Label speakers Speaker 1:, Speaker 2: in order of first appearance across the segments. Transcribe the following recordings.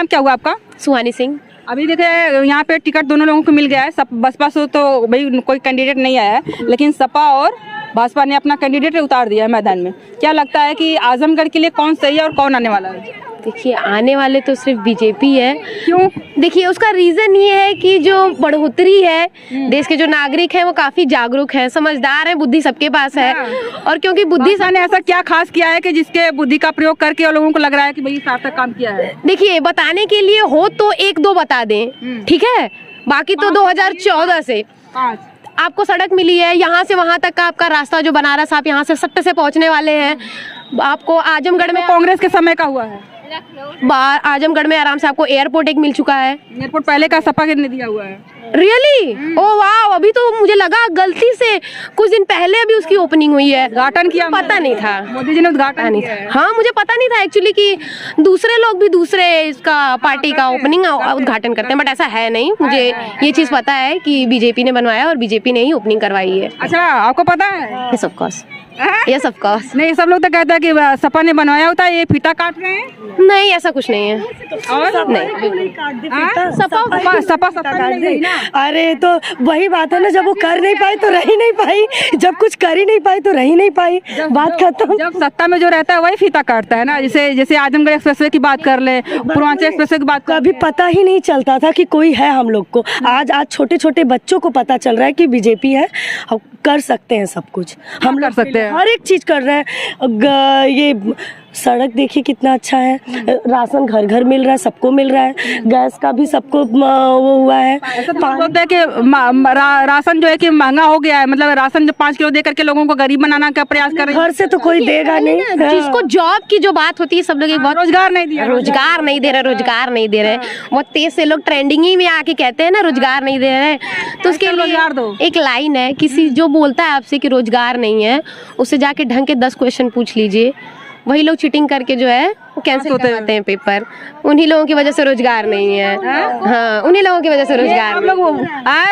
Speaker 1: नाम क्या हुआ आपका?
Speaker 2: सुहानी सिंह।
Speaker 1: अभी देखिए यहाँ पे टिकट दोनों लोगों को मिल गया है। सब बसपा से तो भाई कोई कैंडिडेट नहीं आया है, लेकिन सपा और भाजपा ने अपना कैंडिडेट उतार दिया है मैदान में। क्या लगता है कि आजमगढ़ के लिए कौन सही है और कौन आने वाला है?
Speaker 2: देखिए आने वाले तो सिर्फ बीजेपी है।
Speaker 1: क्यों?
Speaker 2: देखिए उसका रीज़न ये है कि जो बढ़ोतरी है, देश के जो नागरिक हैं वो काफ़ी जागरूक हैं, समझदार हैं, बुद्धि सबके पास है। और क्योंकि बुद्धि
Speaker 1: ने ऐसा क्या खास किया है कि जिसके बुद्धि का प्रयोग करके और लोगों को लग रहा है कि भाई सार्थक काम किया है?
Speaker 2: देखिए बताने के लिए हो तो एक दो बता दें, ठीक है, बाकी तो 2014 से आपको सड़क मिली है, यहाँ से वहाँ तक का आपका रास्ता जो बनारस आप यहाँ से सट्टे से पहुँचने वाले हैं। आपको आजमगढ़ में
Speaker 1: कांग्रेस के समय का हुआ है,
Speaker 2: आजमगढ़ में आराम से आपको एयरपोर्ट एक मिल चुका है।
Speaker 1: एयरपोर्ट पहले का सपा ने दिया हुआ है।
Speaker 2: रियली? ओह वाह, अभी तो मुझे लगा गलती से कुछ दिन पहले अभी उसकी ओपनिंग हुई है।
Speaker 1: उद्घाटन किया?
Speaker 2: पता नहीं था,
Speaker 1: मोदी जी ने उद्घाटन
Speaker 2: नहीं था। हाँ मुझे पता नहीं था एक्चुअली कि दूसरे लोग भी दूसरे इसका पार्टी का ओपनिंग उद्घाटन करते हैं, बट ऐसा है नहीं। मुझे ये चीज पता है कि बीजेपी ने बनवाया और बीजेपी ने ही ओपनिंग करवाई है।
Speaker 1: अच्छा, आपको पता है?
Speaker 2: Yes of course, yes of course.
Speaker 1: नहीं, सब लोग तो कहते हैं कि सपा ने बनवाया होता है, ये फीता काट रहे हैं।
Speaker 2: नहीं ऐसा कुछ नहीं है।
Speaker 1: और
Speaker 2: नहीं,
Speaker 1: सपा
Speaker 3: अरे तो वही बात है ना, जब वो कर नहीं पाई तो रह ही नहीं पाई, जब कुछ कर ही नहीं पाई तो रह ही नहीं पाई, बात खत्म।
Speaker 1: जब सत्ता में जो रहता है वही फीता काटता है ना। जैसे आजमगढ़ एक्सप्रेसवे की बात कर ले, पूर्वांचल एक्सप्रेसवे की बात,
Speaker 3: कभी पता ही नहीं चलता था कि कोई है हम लोग को। आज छोटे छोटे बच्चों को पता चल रहा है कि बीजेपी है, हम कर सकते हैं सब कुछ, हम
Speaker 1: कर सकते हैं,
Speaker 3: हर एक चीज कर रहे हैं। ये सड़क देखिए कितना अच्छा है, राशन घर घर मिल रहा है, सबको मिल रहा है, गैस का भी सबको वो हुआ है।
Speaker 1: बोलते हैं कि राशन जो है कि महंगा हो गया है, मतलब राशन जो 5 किलो दे करके लोगों को गरीब बनाना का प्रयास कर रहे हैं।
Speaker 3: घर से तो कोई देगा नहीं।
Speaker 2: जिसको जॉब की जो बात होती है, सब लोग बहुत
Speaker 1: रोजगार नहीं दिया,
Speaker 2: रोजगार नहीं दे रहे, रोजगार नहीं दे रहे। बहुत तेज से लोग ट्रेंडिंग ही में आके कहते हैं ना रोजगार नहीं दे रहे, तो उसके लिए एक लाइन है, किसी जो बोलता है आपसे कि रोजगार नहीं है, उससे जाके ढंग के 10 क्वेश्चन पूछ लीजिए। वही लोग चीटिंग करके जो है वो कैंसिल करवाते हैं पेपर, उन्हीं लोगों की वजह से रोजगार नहीं है। हाँ, उन्हीं लोगों की वजह से रोजगार।
Speaker 1: हम लोग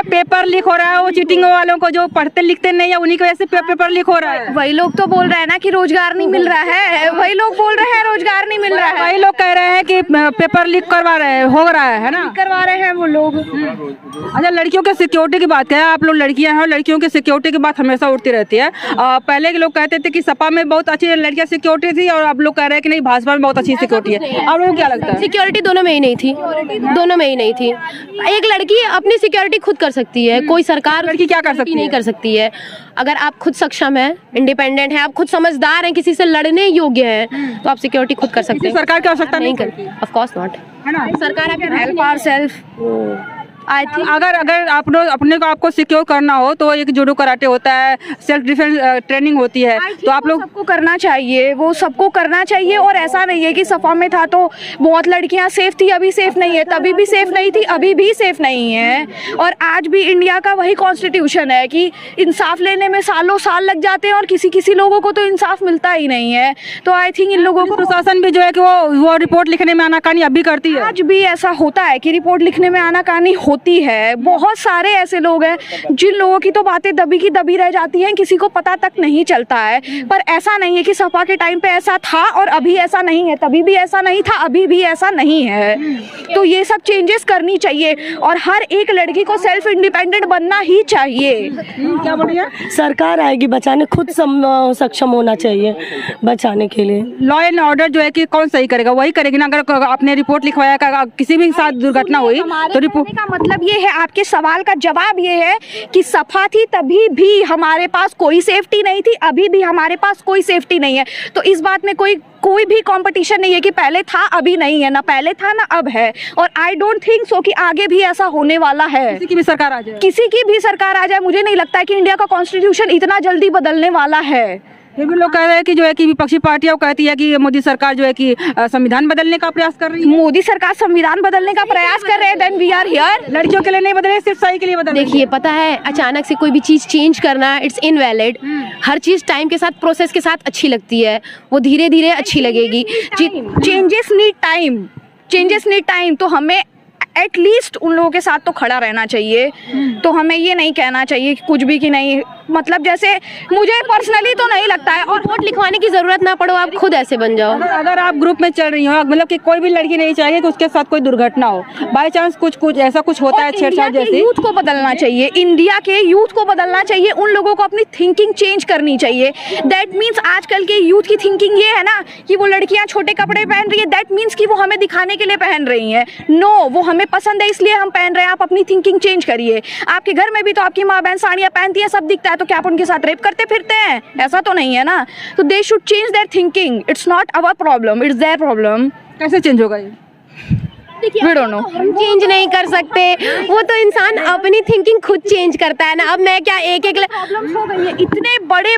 Speaker 1: पेपर लीक हो रहा है, वो चीटिंग वालों को जो पढ़ते लिखते नहीं है उन्हीं की वजह से पेपर लीक हो रहा है।
Speaker 2: वही लोग तो बोल रहे हैं ना कि रोजगार नहीं मिल रहा है, वही लोग बोल रहे हैं रोजगार नहीं मिल रहा है,
Speaker 1: वही लोग कह रहे हैं कि पेपर लीक करवा रहे हैं, हो रहा है ना,
Speaker 2: करवा रहे हैं वो लोग।
Speaker 1: अच्छा, लड़कियों के सिक्योरिटी की बात है, आप लोग लड़कियां हैं, लड़कियों की सिक्योरिटी की बात हमेशा उठती रहती है। पहले के लोग कहते थे कि सपा में बहुत अच्छी लड़कियां सिक्योरिटी थी, और आप लोग कह रहे हैं कि नहीं भाजपा में बहुत अच्छी सिक्योरिटी है। आप लोगों को क्या लगता है?
Speaker 2: सिक्योरिटी दोनों में ही नहीं थी, दोनों में ही नहीं थी। एक लड़की अपनी सिक्योरिटी खुद कर सकती है, कोई सरकार
Speaker 1: लड़की क्या कर सकती है?
Speaker 2: नहीं कर सकती है। अगर आप खुद सक्षम है, इंडिपेंडेंट है, आप खुद समझदार हैं, किसी से लड़ने योग्य हैं, तो आप सिक्योरिटी खुद कर सकते हैं।
Speaker 1: सरकार की आवश्यकता नहीं करती,
Speaker 2: ऑफ कोर्स नॉट, है ना। सरकार आपके हेल्प आवरसेल्फ।
Speaker 1: आई थिंक अगर अपने को आपको सिक्योर करना हो तो एक जूडो कराटे होता है, सेल्फ डिफेंस ट्रेनिंग होती है, तो आप लोग
Speaker 4: सबको करना चाहिए, वो सबको करना चाहिए। और ऐसा नहीं है कि सपा में था तो बहुत लड़कियां सेफ थी, अभी सेफ नहीं है, तभी भी सेफ नहीं थी, अभी भी सेफ नहीं है। और आज भी इंडिया का वही कॉन्स्टिट्यूशन है कि इंसाफ लेने में सालों साल लग जाते हैं और किसी लोगों को तो इंसाफ मिलता ही नहीं है। तो आई थिंक इन लोगों को
Speaker 1: प्रशासन भी जो है कि वो रिपोर्ट लिखने में आनाकानी अभी करती है।
Speaker 4: आज भी ऐसा होता है कि रिपोर्ट लिखने में आनाकानी होती है। बहुत सारे ऐसे लोग हैं जिन लोगों की तो बातें दबी की दबी रह जाती हैं, किसी को पता तक नहीं चलता है। पर ऐसा नहीं है कि सपा के टाइम पे ऐसा था और अभी ऐसा नहीं है, तभी भी ऐसा नहीं था, अभी भी ऐसा नहीं है। तो ये सब चेंजेस करनी चाहिए और हर एक लड़की को सेल्फ इंडिपेंडेंट बनना ही चाहिए।
Speaker 1: क्या बोलिए?
Speaker 3: सरकार आएगी बचाने, खुद सक्षम होना चाहिए बचाने के लिए।
Speaker 1: लॉ एंड ऑर्डर जो है कि कौन सही करेगा? वही करेगी ना। अगर आपने रिपोर्ट लिखवाया, किसी भी साथ दुर्घटना हुई तो रिपोर्ट
Speaker 4: का मतलब ये है, आपके सवाल का जवाब ये है कि सपा थी तभी भी हमारे पास कोई सेफ्टी नहीं थी, अभी भी हमारे पास कोई सेफ्टी नहीं है। तो इस बात में कोई भी कंपटीशन नहीं है कि पहले था अभी नहीं है, ना पहले था ना अब है। और आई डोंट थिंक सो कि आगे भी ऐसा होने वाला है।
Speaker 1: किसी की भी सरकार आ जाए,
Speaker 4: किसी की भी सरकार आ जाए, मुझे नहीं लगता है कि इंडिया का कॉन्स्टिट्यूशन इतना जल्दी बदलने वाला है।
Speaker 1: फिर भी लोग कह रहे हैं कि जो है कि विपक्षी पार्टियां कहती है कि मोदी सरकार जो है कि संविधान बदलने का प्रयास कर रही है।
Speaker 4: मोदी सरकार संविधान बदलने का प्रयास कर रहे हैं, देन वी आर हियर।
Speaker 1: लड़कियों के लिए नहीं बदले, सिर्फ सही के लिए बदले।
Speaker 2: देखिए पता है, अचानक से कोई भी चीज चेंज करना इट्स इनवैलिड। हर चीज टाइम के साथ, प्रोसेस के साथ अच्छी लगती है, वो धीरे धीरे अच्छी लगेगी।
Speaker 4: Changes need time. तो हमें एटलीस्ट उन लोगों के साथ तो खड़ा रहना चाहिए। तो हमें ये नहीं कहना चाहिए कि कुछ भी कि नहीं मतलब जैसे मुझे पर्सनली तो नहीं लगता है। और
Speaker 2: वोट लिखवाने की जरूरत ना पड़ो, आप खुद ऐसे बन जाओ।
Speaker 1: अगर आप ग्रुप में चल रही हो, मतलब कि कोई भी लड़की नहीं चाहिए कि उसके साथ कोई दुर्घटना हो, बाई चांस कुछ ऐसा कुछ होता है छेड़छाड़ जैसे।
Speaker 4: यूथ को बदलना चाहिए, इंडिया के यूथ को बदलना चाहिए, उन लोगों को अपनी थिंकिंग चेंज करनी चाहिए। दैट मीन्स आजकल के यूथ की थिंकिंग ये है ना कि वो लड़कियां छोटे कपड़े पहन रही है, दैट मीन्स कि वो हमें दिखाने के लिए पहन रही हैं। नो, वो हमें पसंद है इसलिए हम पहन रहे हैं। आप अपनी थिंकिंग चेंज करिए। आपके घर में भी तो आपकी माँ बहन साड़ियाँ पहनती है, सब दिखता है, तो क्या आप उनके साथ रेप करते फिरते हैं? ऐसा तो नहीं है ना। तो they should change their thinking. It's not our problem, it's their problem.
Speaker 1: कैसे चेंज होगा ये?
Speaker 4: We don't know.
Speaker 2: हम चेंज नहीं कर सकते, वो तो इंसान अपनी थिंकिंग खुद चेंज करता है ना। अब मैं क्या एक
Speaker 4: प्रॉब्लम्स हो गई है, इतने बड़े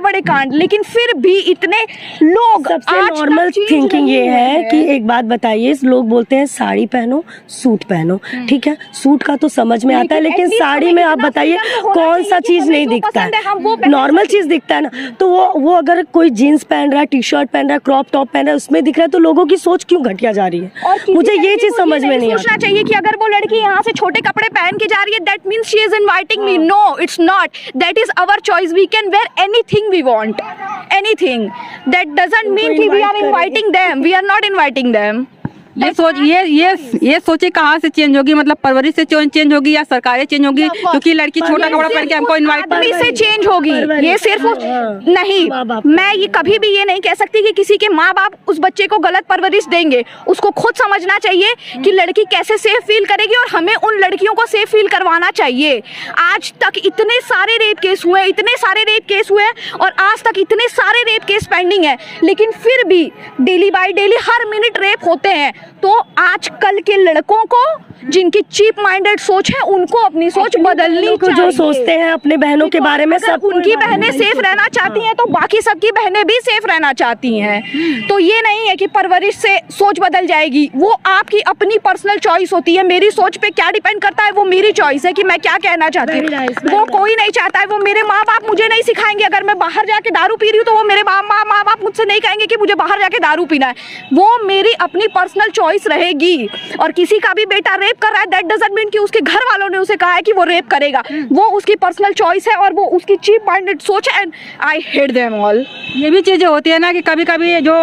Speaker 4: बड़े कांड, लेकिन फिर भी इतने लोग
Speaker 3: सबसे
Speaker 4: आज
Speaker 3: नॉर्मल
Speaker 4: तक चेंज
Speaker 3: थिंकिंग
Speaker 4: नहीं
Speaker 3: ये
Speaker 4: हुए
Speaker 3: है
Speaker 4: हैं।
Speaker 3: कि एक बात बताइए, लोग बोलते हैं साड़ी पहनो, सूट पहनो, ठीक है, सूट का तो समझ में आता है, लेकिन
Speaker 4: least
Speaker 3: साड़ी
Speaker 4: हमें
Speaker 3: में आप
Speaker 4: इतना
Speaker 3: बताइए
Speaker 4: freedom होना
Speaker 3: कौन
Speaker 4: चाहिए
Speaker 3: सा
Speaker 4: कि
Speaker 3: चीज
Speaker 4: हमें
Speaker 3: नहीं
Speaker 4: जो
Speaker 3: दिखता
Speaker 4: पसंद है, हम वो
Speaker 3: है,
Speaker 4: पहन
Speaker 3: नॉर्मल
Speaker 4: सकते
Speaker 3: चीज दिखता है ना। तो वो अगर कोई जीन्स पहन रहा है, टी शर्ट पहन रहा है, क्रॉप टॉप पहन रहा है, उसमें दिख रहा है, तो लोगों की सोच क्यों घटिया जा रही
Speaker 4: और
Speaker 3: है?
Speaker 4: किसी
Speaker 3: मुझे ये
Speaker 4: लड़की
Speaker 3: चीज
Speaker 4: को
Speaker 3: समझ में नहीं
Speaker 4: सोचना
Speaker 3: आता।
Speaker 4: चाहिए कि अगर वो लड़की यहाँ से छोटे कपड़े पहन के जा रही है, that means she is inviting me. No, it's not. That is our choice. We can wear anything we want, anything. That doesn't mean कि we are inviting them. We are not inviting them.
Speaker 1: ये सोचे कहाँ से change होगी? मतलब परवरिश से change होगी या सरकारें चेंज होगी? क्योंकि लड़की छोटा कपड़ा पहन के हमको इनवाइट
Speaker 4: आदमी से चेंज होगी, ये सिर्फ नहीं। मैं ये कभी भी ये नहीं कह सकती कि किसी के माँ बाप उस बच्चे को गलत परवरिश देंगे। उसको खुद समझना चाहिए कि लड़की कैसे सेफ फील करेगी, और हमें उन लड़कियों को सेफ फील करवाना चाहिए। आज तक इतने सारे रेप केस हुए, और आज तक इतने सारे रेप केस पेंडिंग है, लेकिन फिर भी daily by daily her minute rape होते हैं। तो आजकल के लड़कों को, जिनकी चीप माइंडेड सोच है, उनको अपनी सोच बदलनी चाहिए।
Speaker 3: जो सोचते हैं अपने बहनों के बारे में, सब
Speaker 4: उनकी बहनें सेफ रहना चाहती हैं तो बाकी सबकी बहनें भी सेफ रहना चाहती हैं। तो ये नहीं है कि परवरिश से सोच बदल जाएगी, वो आपकी अपनी पर्सनल चॉइस होती है। मेरी सोच पे क्या डिपेंड करता है, वो मेरी चॉइस है कि मैं क्या कहना चाहती हूँ। वो कोई नहीं चाहता है, वो मेरे माँ बाप मुझे नहीं सिखाएंगे। अगर मैं बाहर जाके दारू पी रही हूँ तो वो मेरे माँ बाप मुझसे नहीं कहेंगे कि मुझे बाहर जाके दारू पीना है। वो मेरी अपनी पर्सनल चॉइस रहेगी। और किसी का भी बेटा रेप कर रहा है, दैट डजंट मीन कि उसके घर वालों ने उसे कहा है कि वो रेप करेगा। वो उसकी पर्सनल चॉइस है और वो उसकी चीप माइंडेड सोच है, and I hate them all.
Speaker 1: ये भी चीजें होती है ना कि कभी कभी जो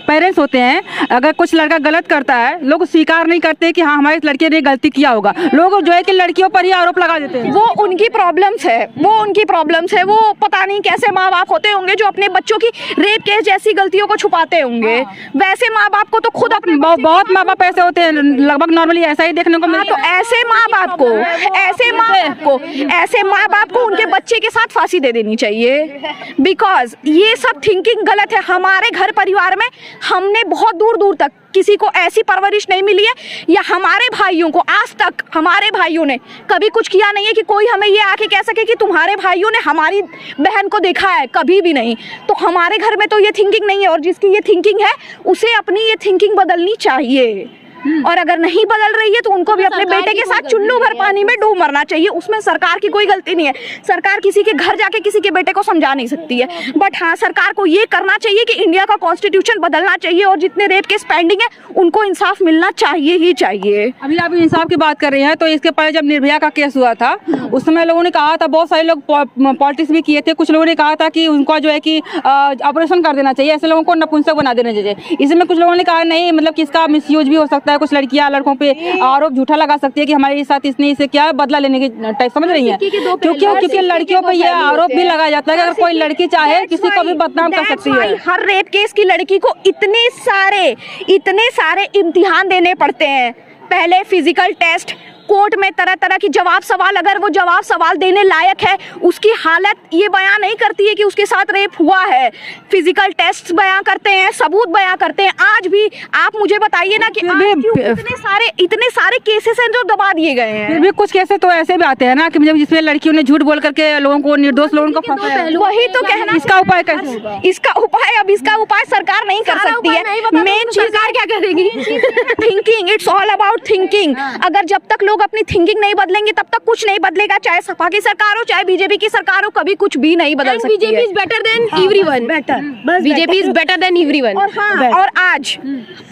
Speaker 1: पेरेंट्स होते हैं, अगर कुछ लड़का गलत करता है, लोग स्वीकार नहीं करते कि हाँ हमारे लड़के ने गलती किया होगा। लोग जो है कि लड़कियों पर ही आरोप लगा देते हैं।
Speaker 4: वो उनकी प्रॉब्लम्स है, वो पता नहीं कैसे माँ बाप होते होंगे जो अपने बच्चों की रेप केस जैसी गलतियों को छुपाते होंगे। वैसे माँ बाप को तो खुद अपने
Speaker 1: बहुत माँ बाप ऐसे होते हैं, लगभग नॉर्मली ऐसा ही देखने को मिलता
Speaker 4: तो ऐसे माँ बाप को उनके बच्चे के साथ फांसी दे देनी चाहिए। बिकॉज ये सब थिंकिंग गलत है। हमारे घर परिवार में हमने बहुत दूर दूर तक किसी को ऐसी परवरिश नहीं मिली है, या हमारे भाइयों को आज तक हमारे भाइयों ने कभी कुछ किया नहीं है कि कोई हमें ये आके कह सके कि तुम्हारे भाइयों ने हमारी बहन को देखा है, कभी भी नहीं। तो हमारे घर में तो ये थिंकिंग नहीं है, और जिसकी ये थिंकिंग है उसे अपनी ये थिंकिंग बदलनी चाहिए। और अगर नहीं बदल रही है तो उनको भी अपने बेटे के साथ चुल्लू भर पानी में डूब मरना चाहिए। उसमें सरकार की कोई गलती नहीं है। सरकार किसी के घर जाके किसी के बेटे को समझा नहीं सकती है, बट हाँ सरकार को ये करना चाहिए कि इंडिया का कॉन्स्टिट्यूशन बदलना चाहिए, और जितने रेप केस पेंडिंग है उनको इंसाफ मिलना चाहिए ही चाहिए।
Speaker 1: अभी आप इंसाफ की बात कर रहे हैं, तो इसके पहले जब निर्भया का केस हुआ था, उस समय लोगों ने कहा था, बहुत सारे लोग पॉलिटिक्स भी किए थे, कुछ लोगों ने कहा था कि उनको जो है कि ऑपरेशन कर देना चाहिए, ऐसे लोगों को नपुंसक बना देना चाहिए। इसमें कुछ लोगों ने कहा नहीं, मतलब कि इसका मिसयूज भी हो सकता है, कुछ लड़कियां लड़कों पे आरोप झूठा लगा सकती है कि हमारे साथ इसने इसे क्या बदला लेने की टाइप, समझ रही है? क्योंकि लड़कियों पे ये आरोप भी लगाया जाता है कि अगर कोई लड़की चाहे किसी को भी बदनाम कर सकती है।
Speaker 4: हर रेप केस की लड़की को इतने सारे इम्तिहान देने पड़ते हैं। पहले फिजिकल टेस्ट, कोर्ट में तरह तरह की जवाब सवाल, अगर वो जवाब सवाल देने लायक है, उसकी हालत ये बयां नहीं करती है कि उसके साथ रेप हुआ है। फिजिकल टेस्ट बयां करते हैं, सबूत बयां करते हैं। आज भी आप मुझे बताइए ना कि इतने सारे केसेस हैं जो दबा दिए गए हैं।
Speaker 1: फिर भी कुछ केसेस तो ऐसे भी आते हैं ना कि मतलब जिसमें लड़कियों ने झूठ बोल करके लोगों को, निर्दोष लोगों को फंसाया।
Speaker 4: वही तो कहना,
Speaker 1: इसका उपाय कैसे?
Speaker 4: इसका उपाय सरकार नहीं कर सकती है। मेन चीज
Speaker 2: सरकार क्या करेगी?
Speaker 4: Thinking, it's all about thinking. अगर जब तक लोग अपनी थिंकिंग नहीं बदलेंगे तब तक कुछ नहीं बदलेगा, चाहे सपा की सरकार हो चाहे बीजेपी की सरकार हो, कभी कुछ भी नहीं बदल सकती
Speaker 2: बीजेपी
Speaker 4: है।
Speaker 2: Is better than everyone,
Speaker 3: better, बस
Speaker 2: BJP is better than everyone.
Speaker 4: और हाँ, और आज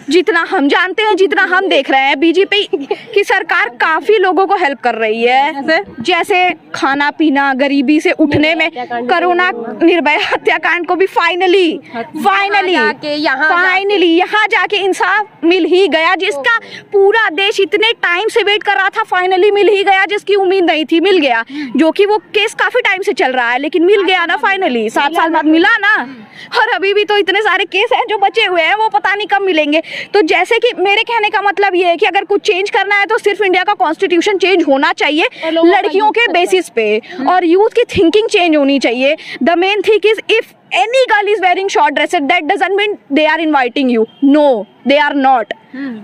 Speaker 4: जितना हम जानते हैं, जितना हम देख रहे हैं, बीजेपी की सरकार काफी लोगों को हेल्प कर रही है, जैसे खाना पीना, गरीबी से उठने में, कोरोना निर्भया हत्याकांड को भी फाइनली यहाँ जाके इंसाफ मिल ही गया, जिसका पूरा देश इतने टाइम से वेट कर रहा था, फाइनली मिल ही गया, जिसकी उम्मीद नहीं थी, मिल गया। जो कि वो केस काफी टाइम से चल रहा है, लेकिन मिल गया ना फाइनली, 7 साल बाद मिला ना। और अभी भी तो इतने सारे केस हैं जो बचे हुए हैं, वो पता नहीं कब मिलेंगे। तो जैसे कि मेरे कहने का मतलब ये है कि अगर कुछ चेंज करना है तो सिर्फ इंडिया का कॉन्स्टिट्यूशन चेंज होना चाहिए लड़कियों के बेसिस पे, और यूथ की थिंकिंग चेंज होनी चाहिए। The main thing is if any girl is wearing short dresses, that doesn't mean they are inviting you. No, they are not.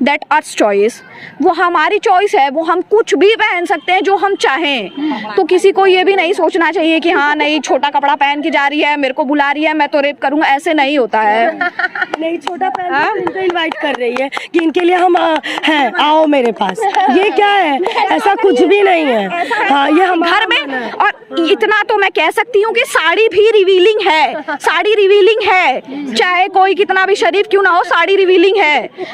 Speaker 4: That us choice. वो हमारी चॉइस है, वो हम कुछ भी पहन सकते हैं जो हम चाहें। तो किसी को ये भी नहीं सोचना चाहिए कि हाँ नहीं छोटा कपड़ा पहन के जा रही है, मेरे को बुला रही है, मैं तो रेप करूंगा, ऐसे नहीं होता है।
Speaker 3: नहीं, छोटा पहन के इनको इनवाइट कर रही है कि इनके लिए हम हैं, आओ मेरे पास। ये क्या है? ऐसा कुछ भी नहीं है। हाँ, ये हम
Speaker 4: घर में, और इतना तो मैं कह सकती हूँ कि साड़ी भी रिवीलिंग है, साड़ी रिवीलिंग है, चाहे कोई कितना भी शरीफ क्यों ना हो, साड़ी रिवीलिंग है।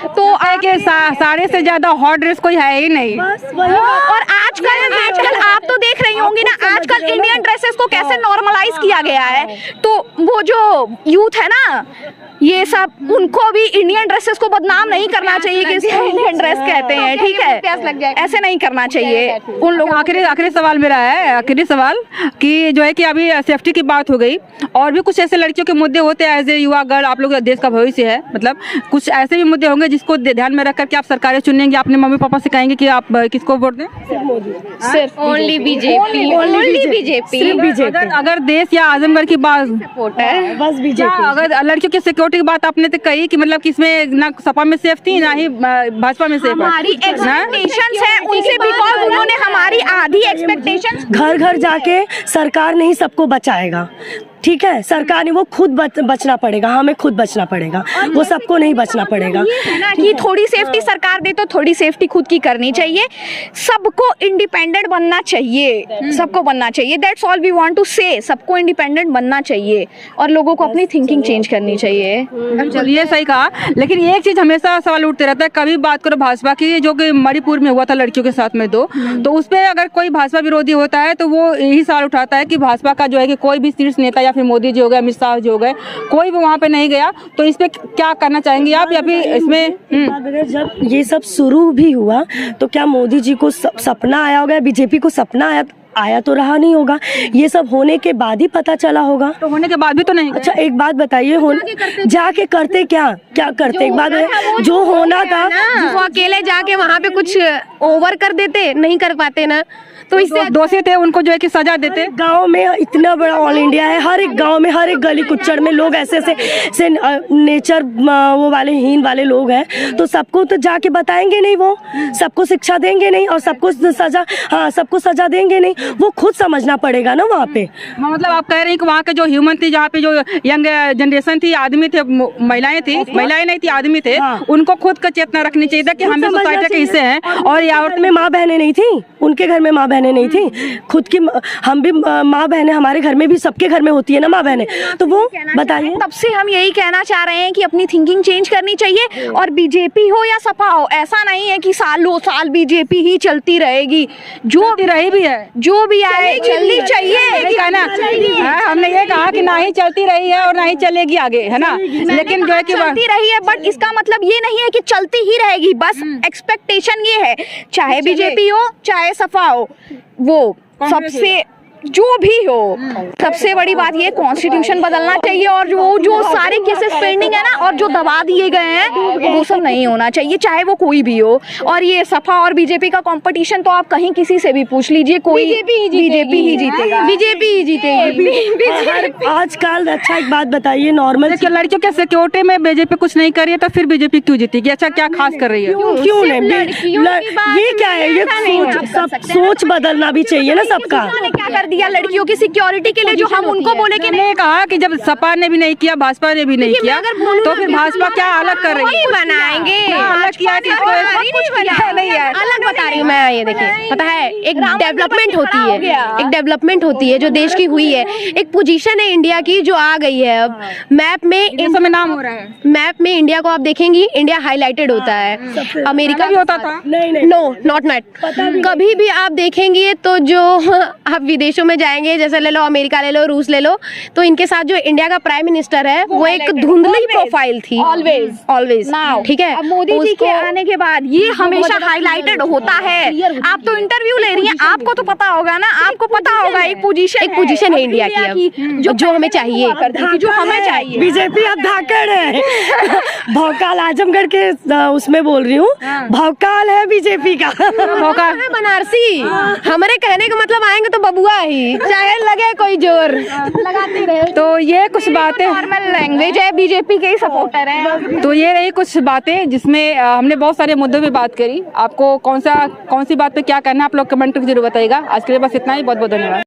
Speaker 4: तो
Speaker 1: साड़ी से ज्यादा हॉट ड्रेस कोई है ही नहीं।
Speaker 4: और आजकल आप तो देख रही होंगी ना, आजकल इंडियन ड्रेसेस को कैसे नॉर्मलाइज किया गया है। तो वो जो यूथ है ना, ये सब, उनको भी इंडियन ड्रेसेस को बदनाम नहीं करना चाहिए कि इसको इंडियन ड्रेस कहते हैं, ठीक है, ऐसे नहीं करना चाहिए उन लोगों।
Speaker 1: आखिरी सवाल मेरा है, आखिरी सवाल कि जो है कि अभी सेफ्टी की बात हो गई, और भी कुछ ऐसे लड़कियों के मुद्दे होते हैं, एज ए युवा गर्ल आप लोग देश का भविष्य है, मतलब कुछ ऐसे भी मुद्दे होंगे जिसको ध्यान में रख कर के आप सरकारें चुनेंगे, अपने मम्मी पापा से कहेंगे कि आप किसको वोट दें?
Speaker 2: सिर्फ ओनली बीजेपी, ओनली बीजेपी।
Speaker 1: अगर देश या आजमगढ़ की बात,
Speaker 3: बस बीजेपी।
Speaker 1: अगर लड़कियों की सिक्योरिटी की बात आपने तो कही कि मतलब किसमें ना सपा में सेफ थी ना ही भाजपा में सेफ है।
Speaker 4: हमारी एक्सपेक्टेशंस है उनसे, बिकॉज उन्होंने हमारी आधी एक्सपेक्टेशंस।
Speaker 3: घर घर जाके सरकार नहीं सबको बचाएगा, ठीक है, सरकार ने वो खुद बचना पड़ेगा, हमें खुद बचना पड़ेगा, वो सबको नहीं बचना पड़ेगा।
Speaker 4: है ना कि थोड़ी सेफ्टी सरकार दे तो थोड़ी सेफ्टी खुद की करनी चाहिए, सबको इंडिपेंडेंट बनना चाहिए, सबको बनना चाहिए। That's all we want to say, सबको इंडिपेंडेंट बनना चाहिए और लोगों को अपनी थिंकिंग चेंज करनी चाहिए।
Speaker 1: चलिए, सही कहा, लेकिन एक चीज हमेशा सवाल उठते रहता है, कभी बात करो भाजपा की, जो कि मणिपुर में हुआ था लड़कियों के साथ में, तो उस पर अगर कोई भाजपा विरोधी होता है तो वो यही सवाल उठाता है कि भाजपा का जो है कि कोई भी शीर्ष नेता या फिर मोदी जी हो गए, अमित शाह जी हो गए, कोई भी वहाँ पे नहीं गया, तो इस पे क्या करना चाहेंगे आप, या फिर इसमें
Speaker 3: जब ये सब शुरू भी हुआ तो क्या मोदी जी को सपना आया होगा, बीजेपी को सपना आया तो रहा नहीं होगा, ये सब होने के बाद ही पता चला होगा।
Speaker 1: तो होने के बाद भी तो नहीं।
Speaker 3: अच्छा, एक बात बताइए, जाके करते क्या करते, एक बात जो होना था,
Speaker 2: वो अकेले जाके वहाँ पे कुछ ओवर कर देते, नहीं कर पाते ना, तो इससे
Speaker 1: दोषी थे उनको जो है कि सजा देते।
Speaker 3: गांव में इतना बड़ा ऑल इंडिया है, हर एक गांव में, हर एक गली कुच्चड़ में लोग ऐसे से नेचर वो वाले हीन वाले लोग हैं, तो सबको तो जाके बताएंगे नहीं, वो सबको शिक्षा देंगे नहीं और सबको सजा देंगे नहीं, वो खुद समझना पड़ेगा ना वहाँ पे।
Speaker 1: मतलब आप कह रहे हैं कि वहाँ के जो ह्यूमन थी, जहाँ पे जो यंग जनरेशन थी, आदमी थे, महिलाएं नहीं थी, आदमी थे, उनको खुद का चेतना रखनी चाहिए था कि हम भी सोसाइटी के हिस्से हैं। और यहाँ
Speaker 3: में माँ बहनें नहीं थी, उनके घर में माँ बहनें नहीं थी, खुद की हम भी माँ बहनें, हमारे घर में भी, सबके घर में होती है ना माँ बहनें, तो वो बताइए।
Speaker 4: तब से हम यही कहना चाह रहे हैं कि अपनी थिंकिंग चेंज करनी चाहिए, और बीजेपी हो या सपा हो, ऐसा नहीं है कि सालों साल बीजेपी ही चलती रहेगी, जो
Speaker 1: रही भी है,
Speaker 4: जो भी आए चलनी चाहिए
Speaker 1: ना। हमने ये कहा कि ना ही चलती रही है और ना ही चलेगी आगे, है ना, लेकिन जो है कि
Speaker 4: चलती रही है, बट इसका मतलब ये नहीं है कि चलती ही रहेगी, बस एक्सपेक्टेशन ये है, चाहे बीजेपी हो चाहे सपा हो, वो सबसे जो भी हो, सबसे बड़ी बात ये कॉन्स्टिट्यूशन बदलना चाहिए, और जो सारे केसेस पेंडिंग है ना और जो दबा दिए गए हैं वो सब नहीं होना चाहिए, चाहे वो कोई भी हो। और ये सपा और बीजेपी का कंपटीशन तो आप कहीं किसी से भी पूछ लीजिए, कोई बीजेपी ही जीतेगा, बीजेपी ही जीतेगी।
Speaker 3: आजकल अच्छा एक बात बताइए, नॉर्मल
Speaker 1: लड़कियों के सिक्योरिटी में बीजेपी कुछ नहीं कर रही है, तो फिर बीजेपी क्यों जीतेगी? अच्छा, क्या खास कर रही है?
Speaker 3: क्यों नहीं? ये क्या है, ये सोच बदलना भी चाहिए ना सबका।
Speaker 4: क्या कर दिया लड़कियों की सिक्योरिटी के लिए, जो हम उनको बोले कि
Speaker 1: नहीं, कहा कि जब सपा ने भी नहीं किया, भाजपा ने भी नहीं किया, तो फिर भाजपा क्या अलग कर रही है?
Speaker 2: बनाएंगे,
Speaker 1: अलग किया
Speaker 4: कुछ किया नहीं है।
Speaker 2: अलग बता रही हूँ मैं, ये देखिए पता है एक डेवलपमेंट होती है, एक डेवलपमेंट होती है जो देश की हुई है, एक पोजीशन है इंडिया की जो आ गई है अब मैप में,
Speaker 1: इस समय नाम हो रहा है।
Speaker 2: मैप में इंडिया को आप देखेंगी, इंडिया हाईलाइटेड होता है, अमेरिका
Speaker 1: भी होता था।
Speaker 3: नहीं
Speaker 2: नो नॉट कभी भी आप देखेंगे तो जो आप विदेशों में जाएंगे, जैसे ले लो अमेरिका ले लो, रूस ले लो, तो इनके साथ जो इंडिया का प्राइम मिनिस्टर है वो एक धुंधली प्रोफाइल थी ऑलवेज ठीक है।
Speaker 4: अब मोदी जी के आने के बाद ये हमेशा हाईलाइटेड होता है। आप तो इंटरव्यू ले रही हैं, आपको तो पता होगा ना, आपको पता होगा एक पोजीशन
Speaker 2: है इंडिया की अब जो हमें चाहिए,
Speaker 4: जो हमें चाहिए।
Speaker 3: बीजेपी अब धाकड़ है। भौकाल आजमगढ़ के उसमें बोल रही हूँ, भौकाल है बीजेपी का।
Speaker 2: मौका है बनारसी, हमारे कहने का मतलब आएंगे तो बबुआ ही, चाहे लगे कोई जोर लगाते रहे।
Speaker 1: तो ये कुछ बातें,
Speaker 4: नॉर्मल लैंग्वेज है, बीजेपी के ही सपोर्टर हैं।
Speaker 1: तो ये रही कुछ बातें जिसमें हमने बहुत सारे मुद्दों पे बात करी। आपको कौन सी बात पे क्या करना है आप लोग कमेंट करके जरूर बताइएगा। आज के लिए बस इतना ही, बहुत बहुत धन्यवाद।